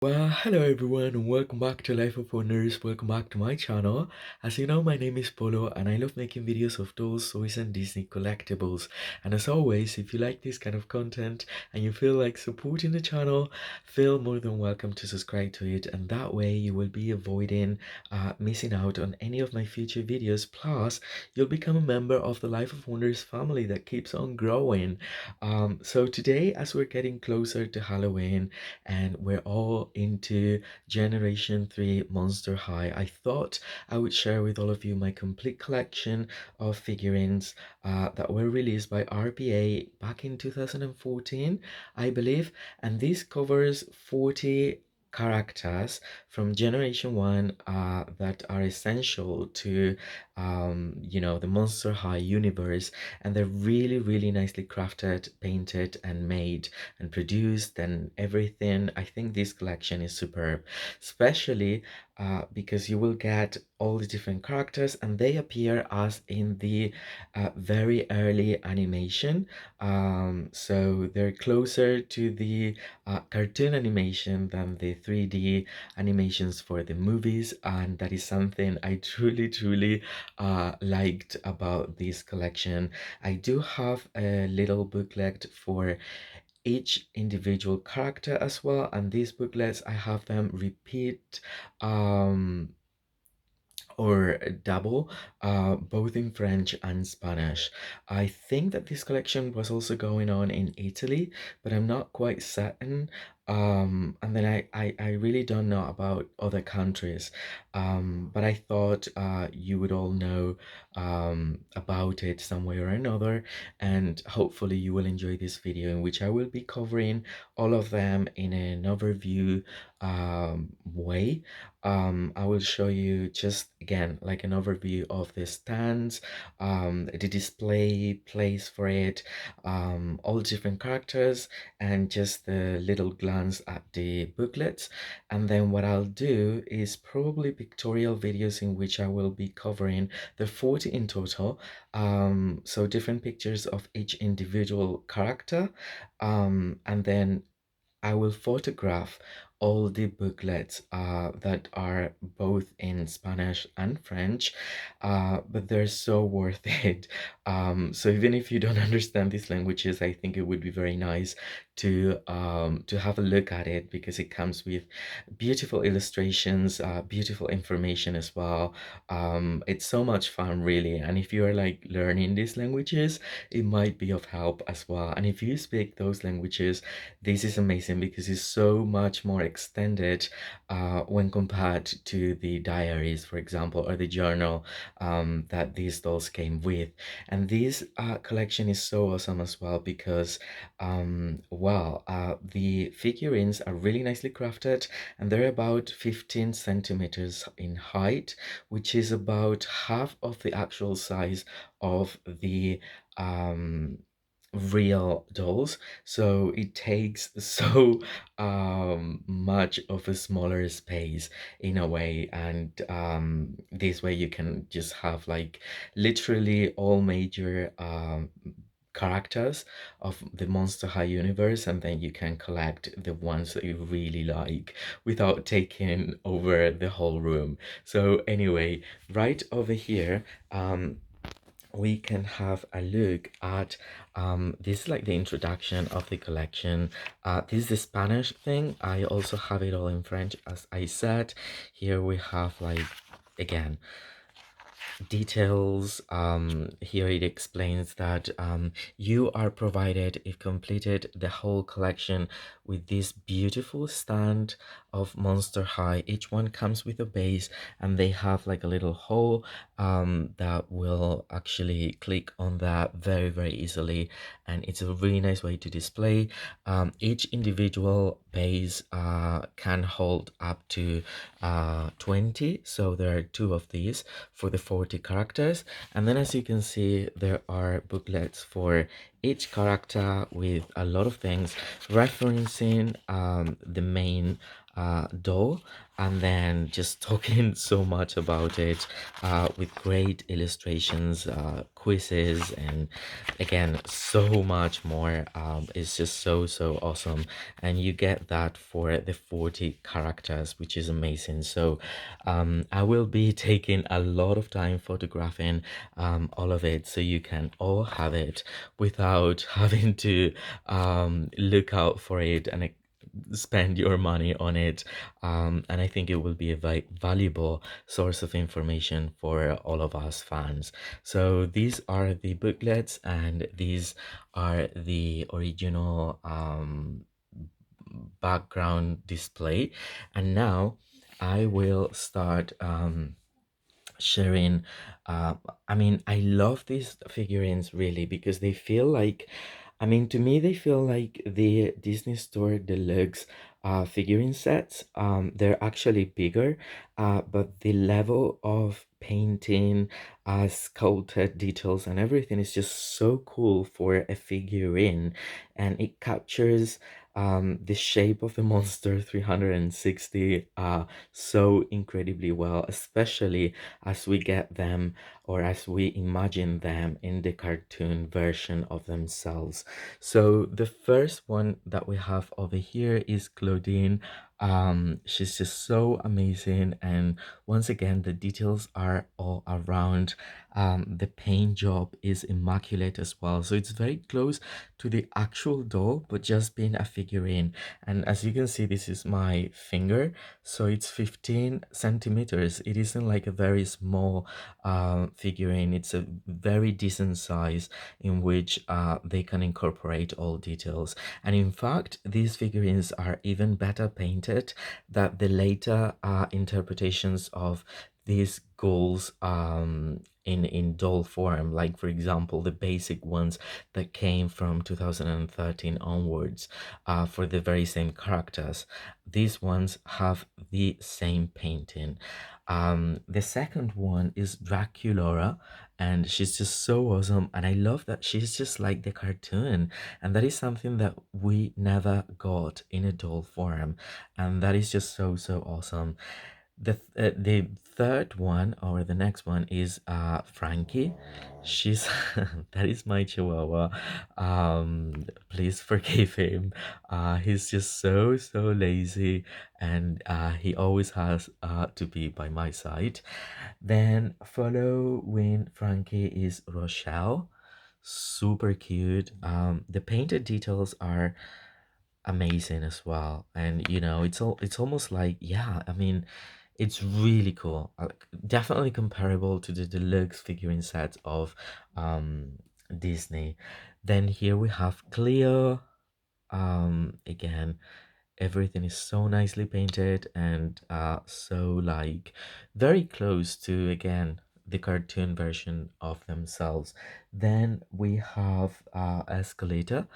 Well, hello everyone, and welcome back to Life of Wonders. Welcome back to my channel. As you know, my name is Polo, and I love making videos of dolls, toys, and Disney collectibles. And as always, if you like this kind of content and you feel like supporting the channel, feel more than welcome to subscribe to it. And that way, you will be avoiding missing out on any of my future videos. Plus, you'll become a member of the Life of Wonders family that keeps on growing. So today, as we're getting closer to Halloween, and we're all into Generation 3 Monster High, I thought I would share with all of you my complete collection of figurines that were released by RBA back in 2014, I believe, and this covers 40 characters from Generation 1 that are essential to the Monster High universe, and they're really nicely crafted, painted, and made and produced and everything. I think this collection is superb, especially because you will get all the different characters and they appear as in the very early animation. So they're closer to the cartoon animation than the 3D animations for the movies, and that is something I truly liked about this collection. I do have a little booklet for each individual character as well, and these booklets I have them repeat or double, both in French and Spanish. I think that this collection was also going on in Italy, but I'm not quite certain. And then I really don't know about other countries, but I thought you would all know about it some way or another, and hopefully you will enjoy this video in which I will be covering all of them in an overview way. I will show you just again like an overview of the stands, the display place for it, all different characters, and just a little glance at the booklets. And then what I'll do is probably pictorial videos in which I will be covering the 40 in total, so different pictures of each individual character, and then I will photograph all the booklets that are both in Spanish and French, but they're so worth it. So even if you don't understand these languages, I think it would be very nice to have a look at it, because it comes with beautiful illustrations, beautiful information as well. It's so much fun, really. And if you are like learning these languages, it might be of help as well. And if you speak those languages, this is amazing because it's so much more extended when compared to the diaries, for example, or the journal that these dolls came with. And this collection is so awesome as well because, the figurines are really nicely crafted, and they're about 15 centimeters in height, which is about half of the actual size of the real dolls. So it takes so much of a smaller space in a way, and this way you can just have like literally all major characters of the Monster High universe, and then you can collect the ones that you really like without taking over the whole room. So anyway, right over here, we can have a look at this is like the introduction of the collection. This is the Spanish thing. I also have it all in French, as I said. Here we have like, again, details. Here it explains that you are provided, if completed the whole collection, with this beautiful stand of Monster High. Each one comes with a base, and they have like a little hole that will actually click on that very easily, and it's a really nice way to display. Each individual base can hold up to 20, so there are two of these for the 40 characters. And then, as you can see, there are booklets for each character with a lot of things referencing the main doll, and then just talking so much about it with great illustrations, quizzes, and again, so much more. It's just so awesome. And you get that for the 40 characters, which is amazing. So I will be taking a lot of time photographing all of it so you can all have it without having to look out for it and spend your money on it. And I think it will be a valuable source of information for all of us fans. So these are the booklets, and these are the original background display. And now I will start sharing. uh, I mean, I love these figurines really because they feel like, I mean, to me they feel like the Disney Store Deluxe figurine sets. They're actually bigger, but the level of painting, sculpted details and everything is just so cool for a figurine, and it captures the shape of the monster 360 so incredibly well, especially as we get them, or as we imagine them in the cartoon version of themselves. So the first one that we have over here is Claudine. She's just so amazing, and once again the details are all around. The paint job is immaculate as well, so it's very close to the actual doll but just being a figurine. And as you can see, this is my finger, so it's 15 centimeters. It isn't like a very small figurine. It's a very decent size in which they can incorporate all details. And in fact, these figurines are even better painted than the later interpretations of these goals in doll form, like for example the basic ones that came from 2013 onwards for the very same characters. These ones have the same painting. The second one is Draculaura, and she's just so awesome. And I love that she's just like the cartoon, and that is something that we never got in a doll form, and that is just so awesome. The third one, or the next one, is Frankie. She's that is my chihuahua. Please forgive him. He's just so lazy, and he always has to be by my side. Then following Frankie is Rochelle. Super cute. The painted details are amazing as well, and it's almost like, yeah, I mean, it's really cool. Definitely comparable to the deluxe figurine sets of Disney. Then here we have Cleo. Again, everything is so nicely painted, and so like very close to, again, the cartoon version of themselves. Then we have Escalator.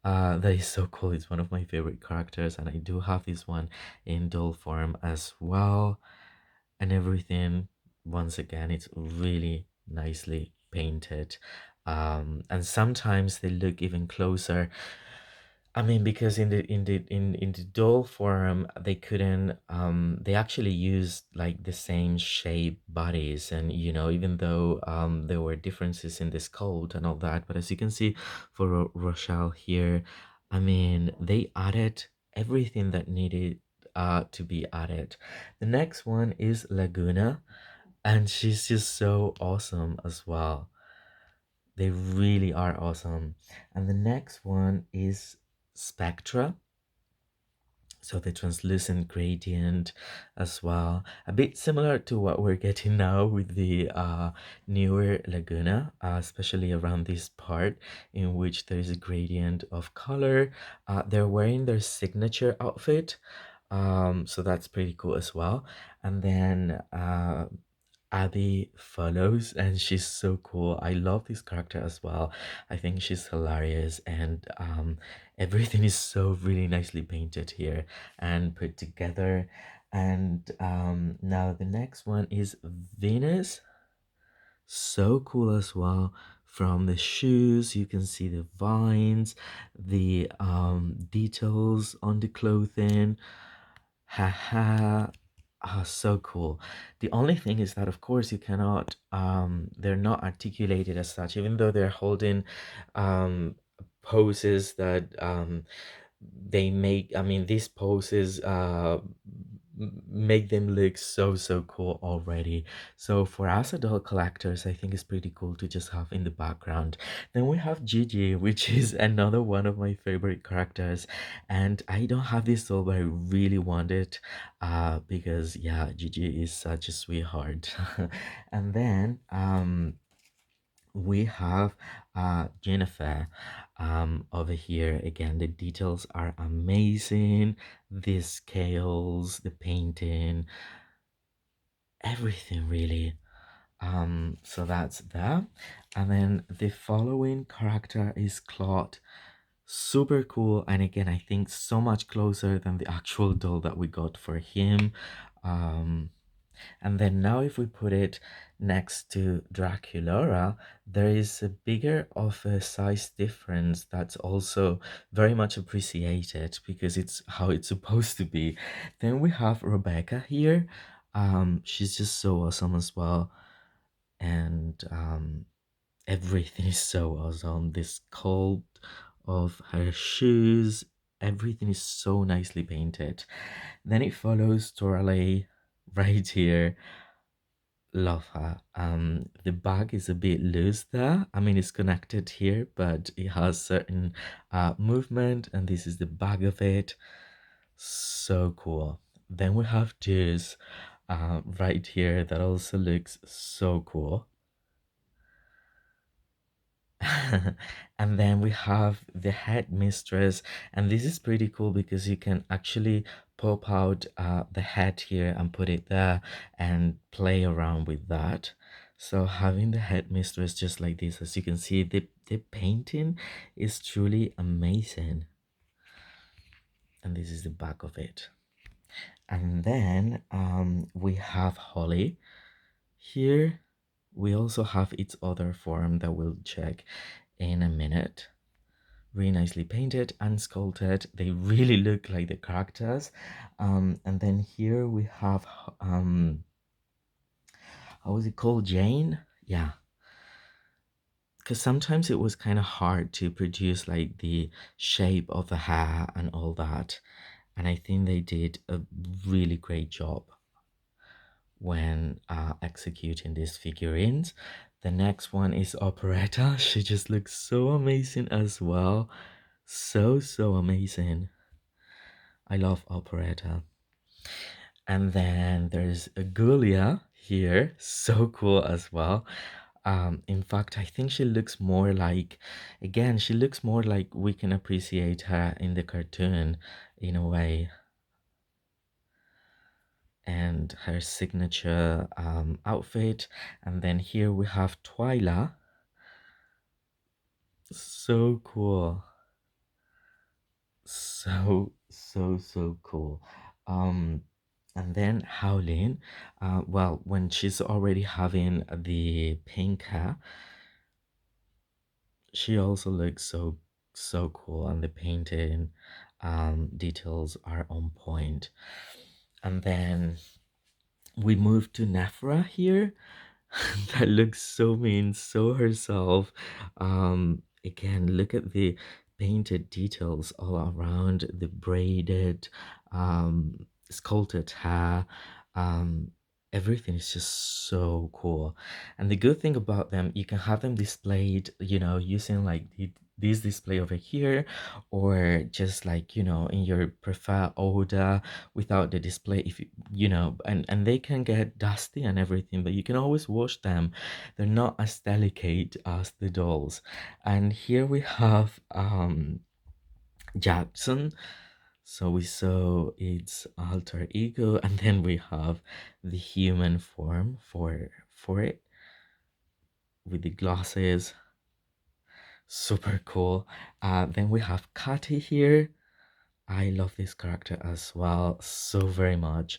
That is so cool. It's one of my favorite characters, and I do have this one in doll form as well. And everything, once again, it's really nicely painted. And sometimes they look even closer. I mean, because in the doll form, they couldn't they actually used like the same shape bodies, and even though there were differences in the sculpt and all that, but as you can see for Rochelle here, I mean, they added everything that needed to be added. The next one is Laguna, and she's just so awesome as well. They really are awesome. And the next one is Spectra. So the translucent gradient as well. A bit similar to what we're getting now with the newer Laguna, especially around this part in which there is a gradient of color. They're wearing their signature outfit. So that's pretty cool as well. And then Abby follows, and she's so cool. I love this character as well. I think she's hilarious, and everything is so really nicely painted here and put together. And now the next one is Venus. So cool as well. From the shoes, you can see the vines, the details on the clothing. Haha. Ah, so cool. The only thing is that, of course, you cannot, they're not articulated as such, even though they're holding um, poses that they make. I mean, these poses make them look so, so cool already. So for us adult collectors, I think it's pretty cool to just have in the background. Then we have Gigi, which is another one of my favorite characters. And I don't have this doll, but I really want it because yeah, Gigi is such a sweetheart. And then we have Jennifer over here. Again, the details are amazing. The scales, the painting, everything really. So that's that. And then the following character is Claude. Super cool, and again, I think so much closer than the actual doll that we got for him. Um, and then now if we put it next to Draculaura, there is a bigger of a size difference that's also very much appreciated because it's how it's supposed to be. Then we have Rebecca here. She's just so awesome as well. And everything is so awesome. The sculpt of her shoes, everything is so nicely painted. Then it follows Torale right here. Love her. The bag is a bit loose there. I mean, it's connected here, but it has certain movement, and this is the bag of it. So cool. Then we have this right here that also looks so cool. And then we have the headmistress, and this is pretty cool because you can actually pop out the head here and put it there and play around with that. So having the headmistress just like this, as you can see, the painting is truly amazing. And this is the back of it. And then we have Holly here. We also have its other form that we'll check in a minute. Really nicely painted and sculpted. They really look like the characters. And then here we have how was it called, Jane? Yeah, because sometimes it was kind of hard to produce like the shape of the hair and all that, and I think they did a really great job when executing these figurines. The next one is Operetta. She just looks so amazing as well. So, so amazing. I love Operetta. And then there's Agulia here. So cool as well. In fact, I think she looks more like, again, she looks more like we can appreciate her in the cartoon in a way. And her signature outfit. And then here we have Twyla. So cool. So, so, so cool. Um, and then Howlin, well, when she's already having the pink hair, she also looks so, so cool, and the painting details are on point. And then we move to Nephra here. That looks so mean, so herself. Again, look at the painted details all around the braided, sculpted hair. Um, Everything is just so cool. And the good thing about them, you can have them displayed, using like this display over here, or just like, in your preferred order without the display, if and they can get dusty and everything, but you can always wash them. They're not as delicate as the dolls. And here we have Jackson. So we saw its alter ego, and then we have the human form for it with the glasses. Super cool. Then we have Cathy here. I love this character as well so very much,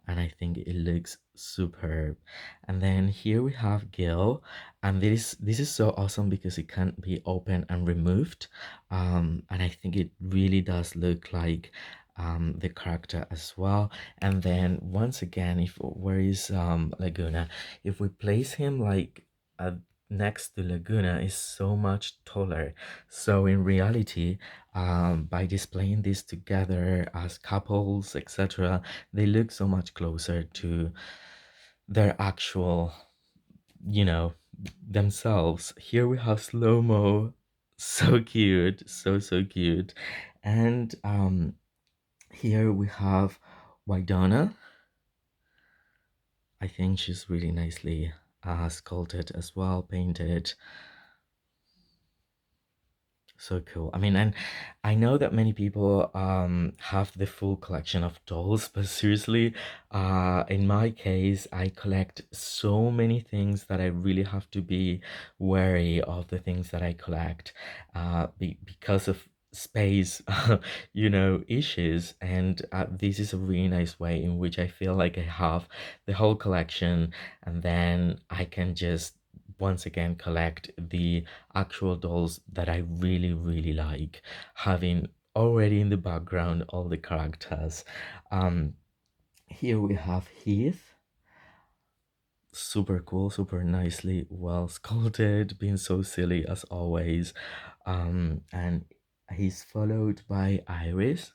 and I think it looks superb. And then here we have Gil, and this is so awesome because it can be opened and removed. And I think it really does look like the character as well. And then once again, if where is Laguna, if we place him like next to Laguna, is so much taller. So in reality, by displaying this together as couples, etc., they look so much closer to their actual, you know, themselves. Here we have slow-mo, so cute, so cute. And here we have Waidana. I think she's really nicely sculpted as well, painted. So cool. I mean, and I know that many people have the full collection of dolls, but seriously, in my case, I collect so many things that I really have to be wary of the things that I collect, because of space, issues. And this is a really nice way in which I feel like I have the whole collection, and then I can just once again collect the actual dolls that I really, really like, having already in the background all the characters. Um, Here we have Heath, super cool, super nicely well sculpted, being so silly as always. And he's followed by Iris.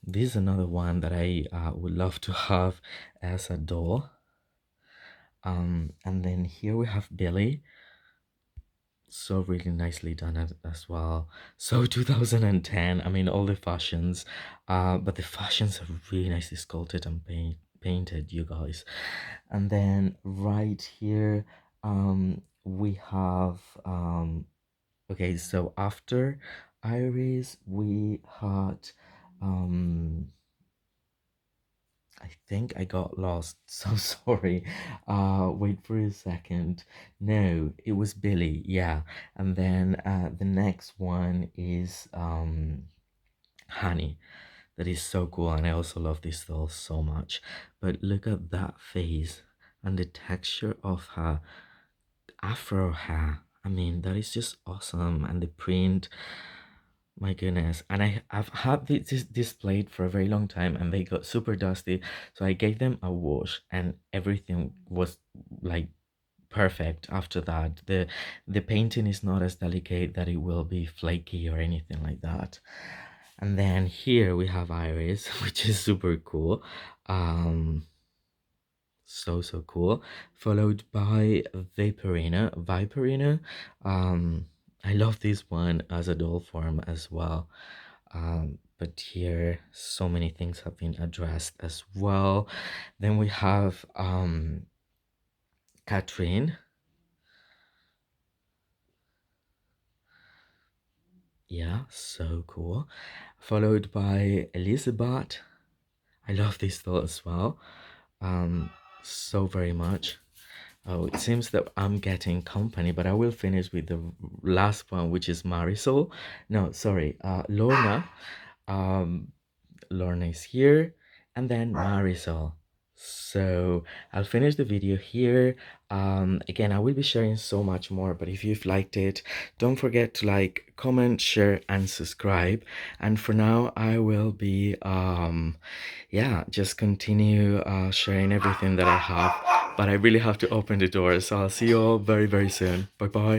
This is another one that I would love to have as a doll. And then here we have Billy, so really nicely done as well. So 2010, I mean, all the fashions, but the fashions are really nicely sculpted and painted, you guys. And then right here, we have okay, so after Iris we had I think I got lost. So sorry. Wait for a second. No, it was Billy. Yeah. And then the next one is Honey. That is so cool, and I also love this doll so much. But look at that face and the texture of her afro hair. I mean, that is just awesome. And the print, my goodness. And I've had this displayed for a very long time, and they got super dusty. So I gave them a wash, and everything was like perfect after that. The painting is not as delicate that it will be flaky or anything like that. And then here we have Iris, which is super cool. So cool, followed by Viperina. I love this one as a doll form as well. But here so many things have been addressed as well. Then we have Catherine. Yeah, so cool, followed by Elizabeth. I love this doll as well, um so very much. Oh, it seems that I'm getting company, but I will finish with the last one, which is Marisol. No, sorry, Lorna. Um, Lorna is here, and then Marisol. So I'll finish the video here. Again, I will be sharing so much more, but if you've liked it, don't forget to like, comment, share, and subscribe. And for now, I will be yeah, just continue sharing everything that I have. But I really have to open the door, so I'll see you all very, very soon. Bye bye.